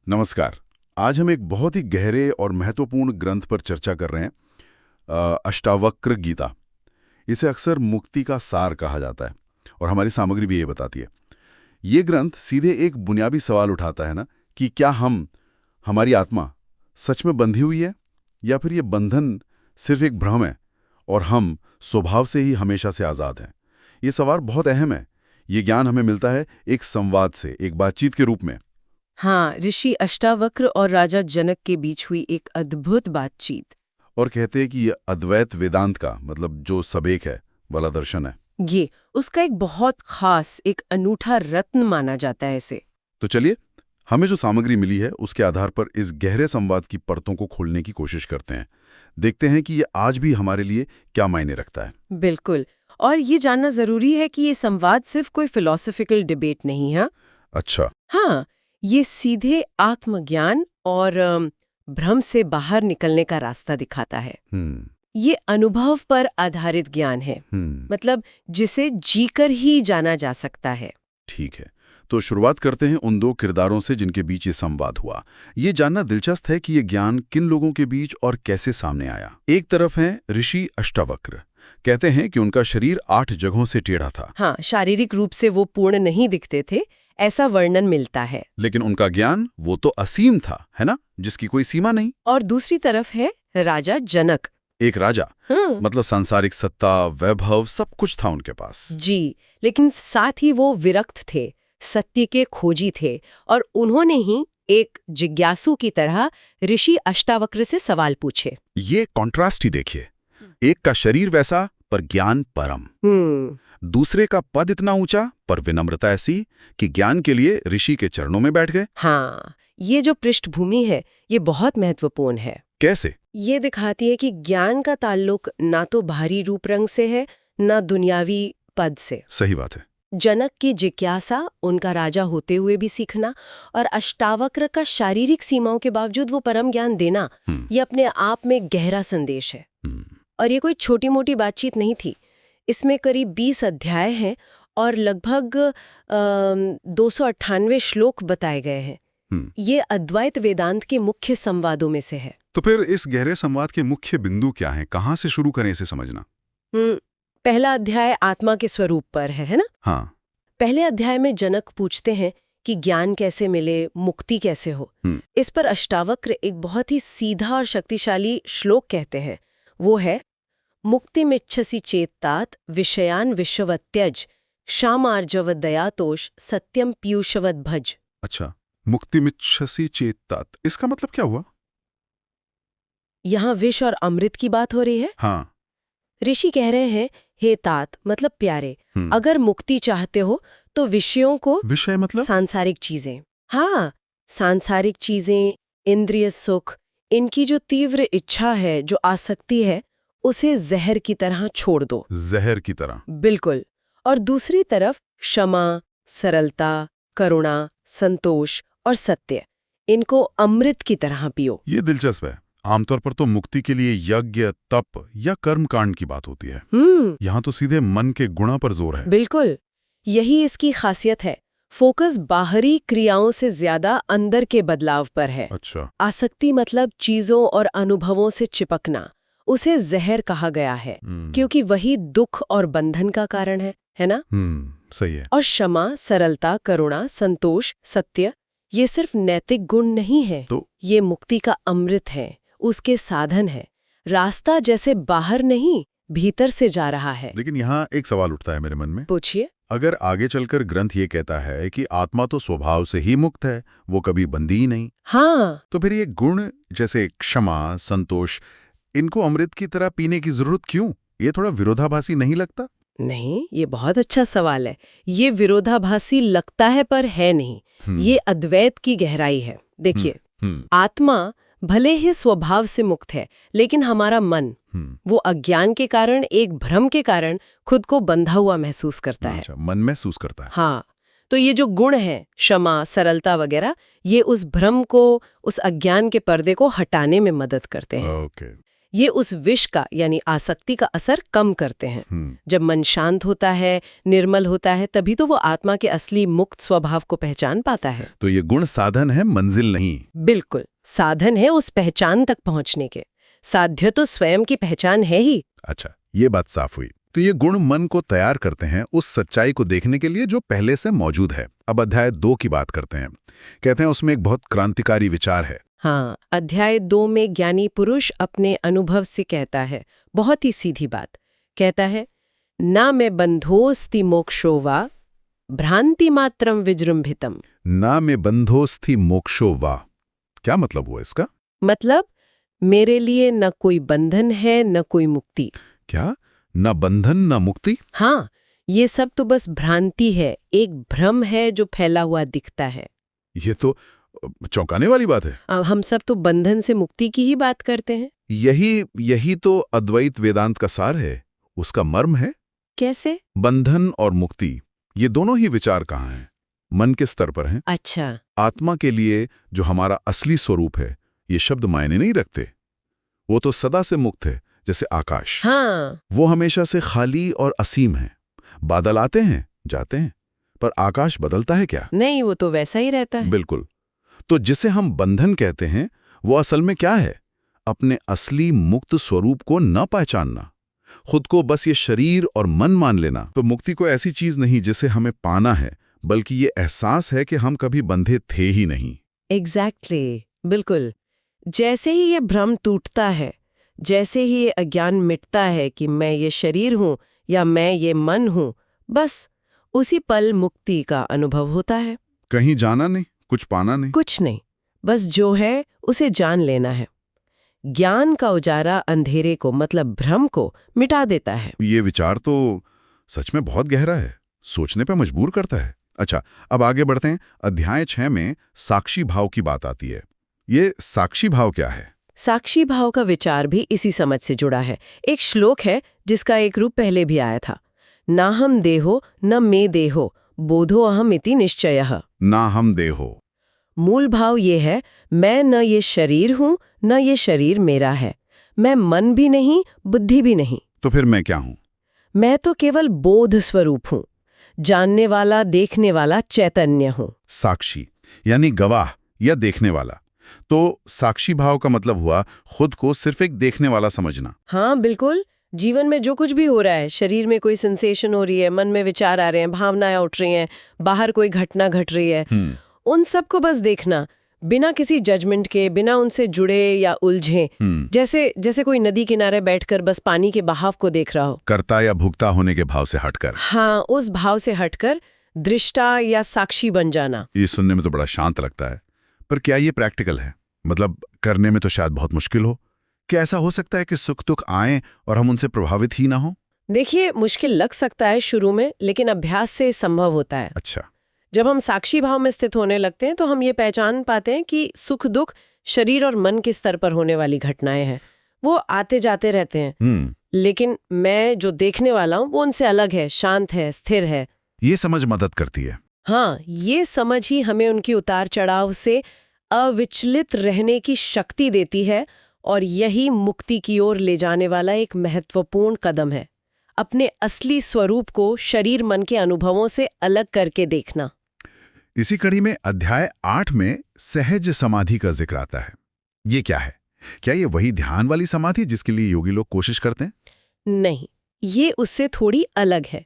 नमस्कार। आज हम एक बहुत ही गहरे और महत्वपूर्ण ग्रंथ पर चर्चा कर रहे हैं, अष्टावक्र गीता। इसे अक्सर मुक्ति का सार कहा जाता है और हमारी सामग्री भी ये बताती है। ये ग्रंथ सीधे एक बुनियादी सवाल उठाता है ना, कि क्या हमारी आत्मा सच में बंधी हुई है या फिर ये बंधन सिर्फ एक भ्रम है और हम स्वभाव से ही हमेशा से आज़ाद हैं। ये सवाल बहुत अहम है। ये ज्ञान हमें मिलता है एक संवाद से, एक बातचीत के रूप में। हाँ, ऋषि अष्टावक्र और राजा जनक के बीच हुई एक अद्भुत बातचीत। और कहते हैं कि ये अद्वैत वेदांत का मतलब जो सबेक है वाला दर्शन है। ये उसका एक बहुत खास, एक अनूठा रत्न माना जाता है इसे। तो चलिए, हमें जो सामग्री मिली है उसके आधार पर इस गहरे संवाद की परतों को खोलने की कोशिश करते हैं। देखते हैं कि ये आज भी हमारे लिए क्या मायने रखता है। बिल्कुल। और ये जानना जरूरी है कि ये संवाद सिर्फ कोई फिलॉसफिकल डिबेट नहीं है। अच्छा। हाँ, ये सीधे आत्मज्ञान और भ्रम से बाहर निकलने का रास्ता दिखाता है। ये अनुभव पर आधारित ज्ञान है, मतलब जिसे जीकर ही जाना जा सकता है। ठीक है, तो शुरुआत करते हैं उन दो किरदारों से जिनके बीच ये संवाद हुआ। ये जानना दिलचस्प है कि ये ज्ञान किन लोगों के बीच और कैसे सामने आया। एक तरफ हैं ऋषि अष्टावक्र। कहते हैं कि उनका शरीर 8 जगहों से टेढ़ा था। हाँ, शारीरिक रूप से वो पूर्ण नहीं दिखते थे, ऐसा वर्णन मिलता है। लेकिन उनका ज्ञान वो तो असीम था, है ना, जिसकी कोई सीमा नहीं। और दूसरी तरफ है राजा जनक। एक राजा, मतलब सांसारिक सत्ता, वैभव, सब कुछ था उनके पास। जी, लेकिन साथ ही वो विरक्त थे, सत्य के खोजी थे, और उन्होंने ही एक जिज्ञासु की तरह ऋषि अष्टावक्र से सवाल पूछे। ये कॉन्ट्रास्ट ही देखिए, एक का शरीर वैसा पर ज्ञान परम, दूसरे का पद इतना ऊंचा पर विनम्रता ऐसी कि ज्ञान के लिए ऋषि के चरणों में बैठ गए। हाँ, ये जो पृष्ठभूमि है ये बहुत महत्वपूर्ण है। कैसे? ये दिखाती है कि ज्ञान का ताल्लुक ना तो बाहरी रूप रंग से है, ना दुनियावी पद से। सही बात है। जनक की जिज्ञासा, उनका राजा होते हुए भी सीखना, और अष्टावक्र का शारीरिक सीमाओं के बावजूद वो परम ज्ञान देना, ये अपने आप में गहरा संदेश है। और ये कोई छोटी मोटी बातचीत नहीं थी। इसमें करीब 20 अध्याय हैं और लगभग 298 श्लोक बताए गए हैं। ये अद्वैत वेदांत के मुख्य संवादों में से है। तो फिर इस गहरे संवाद के मुख्य बिंदु क्या हैं? कहाँ से शुरू करें इसे समझना? पहला अध्याय आत्मा के स्वरूप पर है ना? हाँ। पहले अध्याय में जनक पूछते हैं कि ज्ञान कैसे मिले, मुक्ति कैसे हो। इस पर अष्टावक्र एक बहुत ही सीधा और शक्तिशाली श्लोक कहते हैं। वो है, मुक्तिमिच्छसि चेत्तात विषयान विश्ववत् त्यज, क्षामार्जवत् दयातोष सत्यम पीयूषवत् भज। अच्छा, मुक्तिमिच्छसि चेत्तात, इसका मतलब क्या हुआ? यहाँ विष और अमृत की बात हो रही है। हाँ। ऋषि कह रहे हैं, हे तात मतलब प्यारे, अगर मुक्ति चाहते हो तो विषयों को, विषय मतलब सांसारिक चीजें, हाँ, सांसारिक चीजें, इंद्रिय सुख, इनकी जो तीव्र इच्छा है, जो आसक्ति है, उसे जहर की तरह छोड़ दो। जहर की तरह? बिल्कुल। और दूसरी तरफ क्षमा, सरलता, करुणा, संतोष और सत्य, इनको अमृत की तरह पियो। ये दिलचस्प है। आमतौर पर तो मुक्ति के लिए यज्ञ, तप या कर्म कांड की बात होती है। यहाँ तो सीधे मन के गुणा पर जोर है। बिल्कुल, यही इसकी खासियत है। फोकस बाहरी क्रियाओं से ज्यादा अंदर के बदलाव पर है। अच्छा। आसक्ति मतलब चीजों और अनुभवों से चिपकना, उसे जहर कहा गया है, क्योंकि वही दुख और बंधन का कारण है ना? सही है। और क्षमा, सरलता, करुणा, संतोष, सत्य, ये सिर्फ नैतिक गुण नहीं है, तो ये मुक्ति का अमृत है, उसके साधन है। रास्ता जैसे बाहर नहीं, भीतर से जा रहा है। लेकिन यहाँ एक सवाल उठता है मेरे मन में। पूछिए। अगर आगे चलकर ग्रंथ ये कहता है कि आत्मा तो स्वभाव से ही मुक्त है, वो कभी बंदी ही नहीं, हाँ, तो फिर ये गुण जैसे क्षमा, संतोष, इनको अमृत की तरह पीने की जरूरत क्यों? ये थोड़ा विरोधाभासी नहीं लगता? नहीं, ये बहुत अच्छा सवाल है। ये विरोधाभासी लगता है पर है नहीं। ये अद्वैत की गहराई है। देखिए, आत्मा भले ही स्वभाव से मुक्त है, लेकिन हमारा मन, वो अज्ञान के कारण, एक भ्रम के कारण खुद को बंधा हुआ महसूस करता है। अच्छा, मन महसूस करता है। हाँ, तो ये जो गुण है, क्षमा, सरलता वगैरह, ये उस भ्रम को, उस अज्ञान के पर्दे को हटाने में मदद करते हैं। ओके। ये उस विष का यानी आसक्ति का असर कम करते हैं। जब मन शांत होता है, निर्मल होता है, तभी तो वो आत्मा के असली मुक्त स्वभाव को पहचान पाता है। तो ये गुण साधन है, मंजिल नहीं। बिल्कुल, साधन है उस पहचान तक पहुंचने के। साध्य तो स्वयं की पहचान है ही। अच्छा, ये बात साफ हुई। तो ये गुण मन को तैयार करते हैं उस सच्चाई को देखने के लिए जो पहले से मौजूद है। अब अध्याय 2 की बात करते हैं। कहते हैं उसमें एक बहुत क्रांतिकारी विचार है। हाँ, अध्याय 2 में ज्ञानी पुरुष अपने अनुभव से कहता है, बहुत ही सीधी बात कहता है, ना मैं बंधोस्ति मोक्षो वा भ्रांति मात्रम विजृंभितम। ना में बंधोस्थि मोक्षो वा, क्या मतलब हुआ इसका? मतलब मेरे लिए न कोई बंधन है न कोई मुक्ति। क्या? न बंधन न मुक्ति? हाँ, ये सब तो बस भ्रांति है, एक भ्रम है जो फैला हुआ दिखता है। ये तो चौंकाने वाली बात है। हम सब तो बंधन से मुक्ति की ही बात करते हैं। यही तो अद्वैत वेदांत का सार है, उसका मर्म है। कैसे? बंधन और मुक्ति, ये दोनों ही विचार कहाँ हैं? मन के स्तर पर हैं। अच्छा। आत्मा के लिए जो हमारा असली स्वरूप है, ये शब्द मायने नहीं रखते। वो तो सदा से मुक्त है, जैसे आकाश। हाँ। वो हमेशा से खाली और असीम है। बादल आते हैं जाते हैं, पर आकाश बदलता है क्या? नहीं, वो तो वैसा ही रहता है। बिल्कुल। तो जिसे हम बंधन कहते हैं, वो असल में क्या है? अपने असली मुक्त स्वरूप को न पहचानना, खुद को बस ये शरीर और मन मान लेना। तो मुक्ति को ऐसी चीज नहीं जिसे हमें पाना है, बल्कि ये एहसास है कि हम कभी बंधे थे ही नहीं। एग्जैक्टली, बिल्कुल। जैसे ही ये भ्रम टूटता है, जैसे ही ये अज्ञान मिटता है कि मैं ये शरीर हूं या मैं ये मन हूं, बस उसी पल मुक्ति का अनुभव होता है। कहीं जाना नहीं, कुछ पाना नहीं। कुछ नहीं, बस जो है उसे जान लेना है। ज्ञान का उजाला अंधेरे को, मतलब भ्रम को, मिटा देता है। ये विचार तो सच में बहुत गहरा है, सोचने पे मजबूर करता है। अच्छा, अब आगे बढ़ते हैं। अध्याय 6 में साक्षी भाव की बात आती है। ये साक्षी भाव क्या है? साक्षी भाव का विचार भी इसी समझ से जुड़ा है। एक श्लोक है जिसका एक रूप पहले भी आया था, ना हम देहो न मे देहो बोधो अहम इति निश्चयः। ना हम देहो। मूल भाव ये है, मैं न ये शरीर हूं न ये शरीर मेरा है। मैं मन भी नहीं, बुद्धि भी नहीं। तो फिर मैं क्या हूं? मैं तो केवल बोध स्वरूप हूं, जानने वाला, देखने वाला चैतन्य हूं। साक्षी यानी गवाह या देखने वाला। तो साक्षी भाव का मतलब हुआ खुद को सिर्फ एक देखने वाला समझना। हाँ बिल्कुल। जीवन में जो कुछ भी हो रहा है, शरीर में कोई सेंसेशन हो रही है, मन में विचार आ रहे हैं, भावनाएं उठ रही हैं, बाहर कोई घटना घट रही है, उन सबको बस देखना, बिना किसी जजमेंट के, बिना उनसे जुड़े या उलझे। जैसे कोई नदी किनारे बैठकर बस पानी के बहाव को देख रहा हो। कर्ता या भुगता होने के भाव से हटकर। हाँ, उस भाव से हटकर दृष्टा या साक्षी बन जाना। ये सुनने में तो बड़ा शांत लगता है, पर क्या ये प्रैक्टिकल है? मतलब करने में तो शायद बहुत मुश्किल हो। क्या ऐसा हो सकता है कि सुख दुख आए और हम उनसे प्रभावित ही ना हो? देखिए, मुश्किल लग सकता है शुरू में, लेकिन अभ्यास से संभव होता है। अच्छा। जब हम साक्षी भाव में स्थित होने लगते हैं तो हम ये पहचान पाते हैं कि सुख दुख शरीर और मन के स्तर पर होने वाली घटनाएं हैं। वो आते जाते रहते हैं, लेकिन मैं जो देखने वाला हूँ वो उनसे अलग है, शांत है, स्थिर है। ये समझ मदद करती है। हाँ, ये समझ ही हमें उनकी उतार चढ़ाव से अविचलित रहने की शक्ति देती है, और यही मुक्ति की ओर ले जाने वाला एक महत्वपूर्ण कदम है। अपने असली स्वरूप को शरीर मन के अनुभवों से अलग करके देखना। इसी कड़ी में अध्याय 8 में सहज समाधि का जिक्र आता है। ये क्या है? क्या ये वही ध्यान वाली समाधि जिसके लिए योगी लोग कोशिश करते हैं? नहीं, ये उससे थोड़ी अलग है।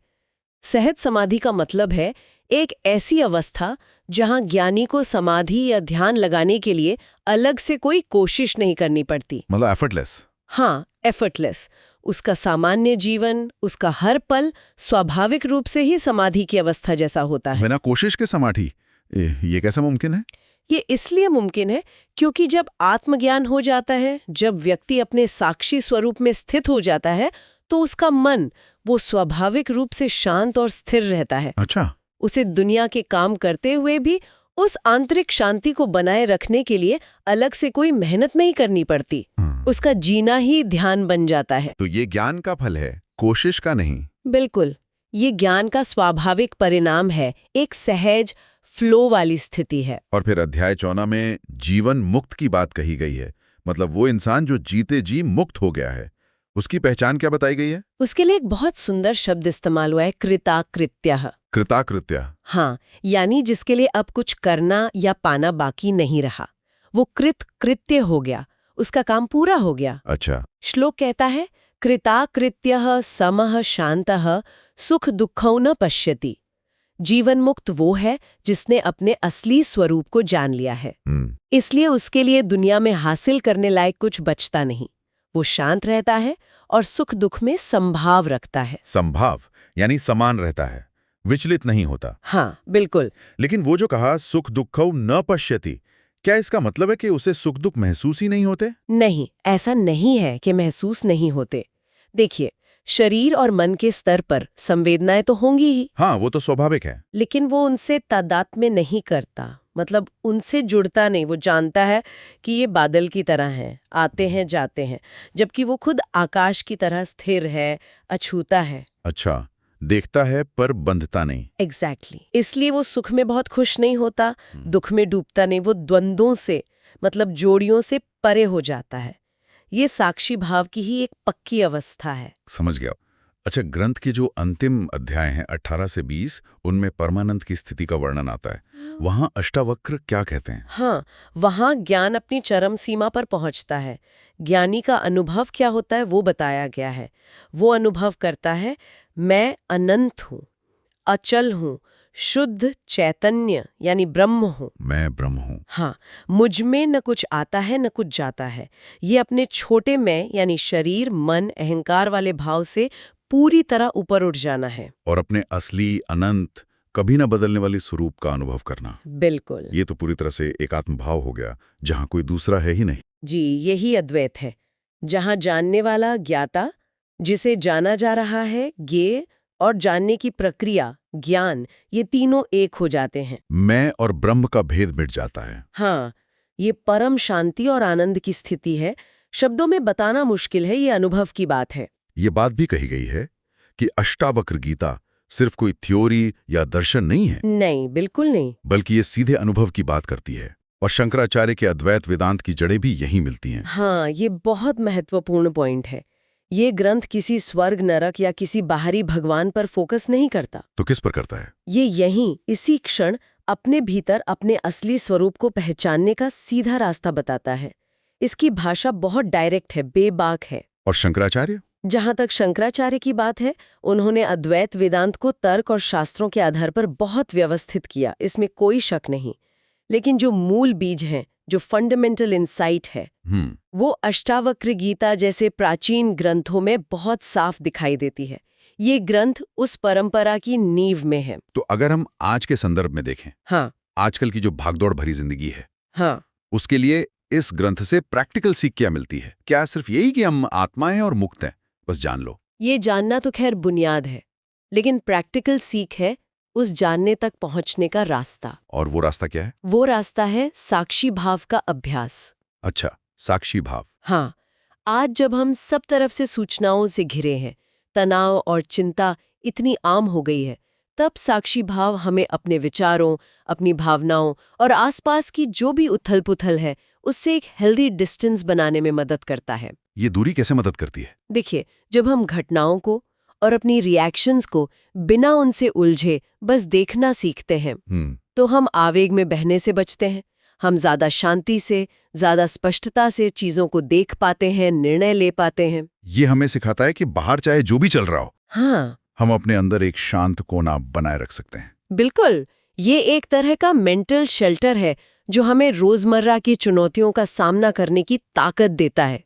सहज समाधि का मतलब है एक ऐसी अवस्था जहां ज्ञानी को समाधि या ध्यान लगाने के लिए अलग से कोई कोशिश नहीं करनी पड़ती। मतलब एफर्टलेस। हाँ, एफर्टलेस। उसका सामान्य जीवन, उसका हर पल स्वाभाविक रूप से ही समाधि की अवस्था जैसा होता है। बिना कोशिश के समाधि, ये कैसा मुमकिन है? ये इसलिए मुमकिन है क्योंकि जब आत्मज्ञान हो जाता है, जब व्यक्ति अपने साक्षी स्वरूप में स्थित हो जाता है, तो उसका मन वो स्वाभाविक रूप से शांत और स्थिर रहता है। अच्छा। उसे दुनिया के काम करते हुए भी उस आंतरिक शांति को बनाए रखने के लिए अलग से कोई मेहनत नहीं करनी पड़ती। उसका जीना ही ध्यान बन जाता है। तो ये ज्ञान का फल है, कोशिश का नहीं। बिल्कुल, ये ज्ञान का स्वाभाविक परिणाम है, एक सहज फ्लो वाली स्थिति है। और फिर अध्याय 14 में जीवन मुक्त की बात कही गई है, मतलब वो इंसान जो जीते जी मुक्त हो गया है, उसकी पहचान क्या बताई गई है? उसके लिए एक बहुत सुंदर शब्द इस्तेमाल हुआ है, कृताकृत्यः। कृताकृत्य। हाँ, यानी जिसके लिए अब कुछ करना या पाना बाकी नहीं रहा, वो कृत्य हो गया, उसका काम पूरा हो गया। अच्छा। श्लोक कहता है, कृताकृत्यः समः शान्तः सुख दुःखौ न पश्यति। जीवन मुक्त वो है जिसने अपने असली स्वरूप को जान लिया है। इसलिए उसके लिए दुनिया में हासिल करने लायक कुछ बचता नहीं। वो शांत रहता है और सुख दुख में संभाव रखता है। संभाव यानी समान रहता है, विचलित नहीं होता। हाँ, बिल्कुल। लेकिन वो जो कहा सुख दुःखौ न पश्यति, क्या इसका मतलब है कि उसे सुख दुख महसूस ही नहीं होते? नहीं, ऐसा नहीं है कि महसूस नहीं होते। देखिए, शरीर और मन के स्तर पर संवेदनाएं तो होंगी ही। हाँ, वो तो स्वाभाविक है। लेकिन वो उनसे तादात्म्य नहीं करता, मतलब उनसे जुड़ता नहीं। वो जानता है कि ये बादल की तरह हैं, आते हैं जाते हैं, जबकि वो खुद आकाश की तरह स्थिर है, अछूता है। अच्छा, देखता है पर बंधता नहीं। एग्जैक्टली। इसलिए वो सुख में बहुत खुश नहीं होता, दुख में डूबता नहीं। वो द्वंद्वों से, मतलब जोड़ियों से परे हो जाता है। ये साक्षी भाव की ही एक पक्की अवस्था है। समझ गया। अच्छा, ग्रंथ के जो अंतिम अध्याय हैं 18 से 20, उनमें परमानंद की स्थिति का वर्णन आता है। वहां अष्टावक्र क्या कहते हैं? हाँ, वहाँ ज्ञान अपनी चरम सीमा पर पहुँचता है। ज्ञानी का अनुभव क्या होता है वो बताया गया है। वो अनुभव करता है, मैं अनंत हूँ, अचल हूँ, शुद्ध चैतन्य यानी ब्रह्म हूँ। मैं ब्रह्म हूँ। हाँ, मुझ में न कुछ आता है न कुछ जाता है। ये अपने छोटे मैं यानी शरीर, मन, अहंकार वाले भाव से पूरी तरह ऊपर उठ जाना है। और अपने असली अनंत कभी न बदलने वाली स्वरूप का अनुभव करना। बिल्कुल। ये तो पूरी तरह से एकात्म भाव हो गया, जहां कोई दूसरा है ही नहीं। जी, यही अद्वैत है, जहाँ जानने वाला ज्ञाता, जिसे जाना जा रहा है ज्ञेय, और जानने की प्रक्रिया ज्ञान, ये तीनों एक हो जाते हैं। मैं और ब्रह्म का भेद मिट जाता है। हाँ, ये परम शांति और आनंद की स्थिति है। शब्दों में बताना मुश्किल है, ये अनुभव की बात है। ये बात भी कही गई है कि अष्टावक्र गीता सिर्फ कोई थ्योरी या दर्शन नहीं है, नहीं, बिल्कुल नहीं। बल्कि ये सीधे अनुभव की बात करती है। और शंकराचार्य के अद्वैत वेदांत की जड़ें भी यहीं मिलती हैं। हाँ, ये बहुत महत्वपूर्ण पॉइंट है। ये ग्रंथ किसी स्वर्ग नरक या किसी बाहरी भगवान पर फोकस नहीं करता। तो किस पर करता है? ये यहीं इसी क्षण अपने भीतर अपने असली स्वरूप को पहचानने का सीधा रास्ता बताता है। इसकी भाषा बहुत डायरेक्ट है, बेबाक है। और शंकराचार्य? जहां तक शंकराचार्य की बात है, उन्होंने अद्वैत वेदांत को तर्क और शास्त्रों के आधार पर बहुत व्यवस्थित किया, इसमें कोई शक नहीं। लेकिन जो मूल बीज है, जो फंडामेंटल इंसाइट है, वो अष्टावक्र गीता जैसे प्राचीन ग्रंथों में बहुत साफ दिखाई देती है। ये ग्रंथ उस परंपरा की नींव में है। तो अगर हम आज के संदर्भ में देखें, हाँ, आजकल की जो भागदौड़ भरी जिंदगी है, हाँ, उसके लिए इस ग्रंथ से प्रैक्टिकल सीख क्या मिलती है? क्या सिर्फ यही कि हम आत्मा हैं और मुक्त हैं, बस जान लो? ये जानना तो खैर बुनियाद है, लेकिन प्रैक्टिकल सीख है उस जानने तक पहुंचने का रास्ता। और वो रास्ता क्या है? वो रास्ता है साक्षी भाव का अभ्यास। अच्छा, साक्षी भाव। हाँ, आज जब हम सब तरफ से सूचनाओं से घिरे हैं, तनाव और चिंता इतनी आम हो गई है, तब साक्षी भाव हमें अपने विचारों, अपनी भावनाओं और आसपास की जो भी उथल-पुथल है, उससे एक हेल्दी डिस्टेंस बनाने में मदद करता है। ये दूरी कैसे मदद करती है? देखिए, जब हम घटनाओं को और अपनी रिएक्शंस को बिना उनसे उलझे बस देखना सीखते हैं, तो हम आवेग में बहने से बचते हैं। हम ज्यादा शांति से, ज्यादा स्पष्टता से चीजों को देख पाते हैं, निर्णय ले पाते हैं। ये हमें सिखाता है कि बाहर चाहे जो भी चल रहा हो, हाँ, हम अपने अंदर एक शांत कोना बनाए रख सकते हैं। बिल्कुल। ये एक तरह का मेंटल शेल्टर है जो हमें रोजमर्रा की चुनौतियों का सामना करने की ताकत देता है।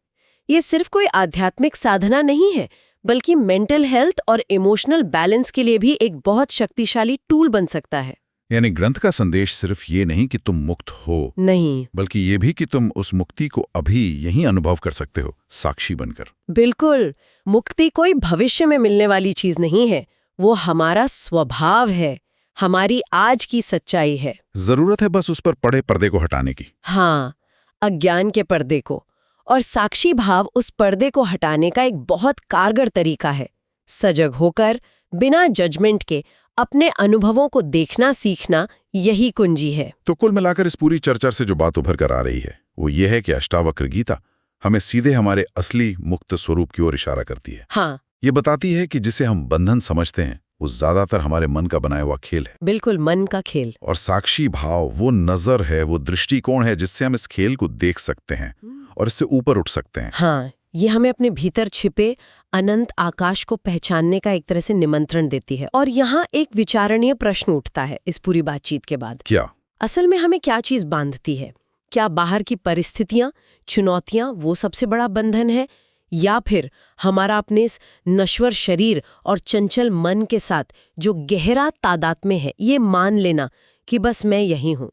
ये सिर्फ कोई आध्यात्मिक साधना नहीं है, बल्कि मेंटल हेल्थ और इमोशनल बैलेंस के लिए भी एक बहुत शक्तिशाली टूल बन सकता है। यानी ग्रंथ का संदेश सिर्फ ये नहीं कि तुम मुक्त हो, नहीं, बल्कि ये भी कि तुम उस मुक्ति को अभी यहीं अनुभव कर सकते हो, साक्षी बनकर। बिल्कुल। मुक्ति कोई भविष्य में मिलने वाली चीज नहीं है, वो हमारा स्वभाव है, हमारी आज की सच्चाई है। जरूरत है बस उस पर पड़े पर्दे को हटाने की। हाँ, अज्ञान के पर्दे को। और साक्षी भाव उस पर्दे को हटाने का एक बहुत कारगर तरीका है। सजग होकर, बिना जजमेंट के अपने अनुभवों को देखना सीखना यही कुंजी है। तो कुल मिलाकर इस पूरी चर्चा से जो बात उभर कर आ रही है वो ये है कि अष्टावक्र गीता हमें सीधे हमारे असली मुक्त स्वरूप की ओर इशारा करती है। हाँ, ये बताती है कि जिसे हम बंधन समझते हैं वो ज्यादातर हमारे मन का बनाया हुआ खेल है। बिल्कुल मन का खेल। और साक्षी भाव वो नजर है, वो दृष्टिकोण है जिससे हम इस खेल को देख सकते हैं और इससे ऊपर उठ सकते हैं। हाँ, ये हमें अपने भीतर छिपे अनंत आकाश को पहचानने का एक तरह से निमंत्रण देती है। और यहाँ एक विचारणीय प्रश्न उठता है इस पूरी बातचीत के बाद। क्या असल में हमें क्या चीज बांधती है? क्या बाहर की परिस्थितियां, चुनौतियां वो सबसे बड़ा बंधन है, या फिर हमारा अपने इस नश्वर शरीर और चंचल मन के साथ जो गहरा तादात्म्य है, ये मान लेना कि बस मैं यही हूं।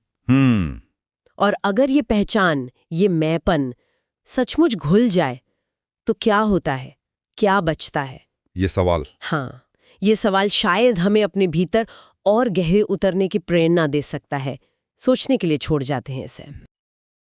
और अगर ये पहचान, ये मैंपन सचमुच घुल जाए तो क्या होता है, क्या बचता है? ये सवाल, हाँ, ये सवाल शायद हमें अपने भीतर और गहरे उतरने की प्रेरणा दे सकता है। सोचने के लिए छोड़ जाते हैं इसे।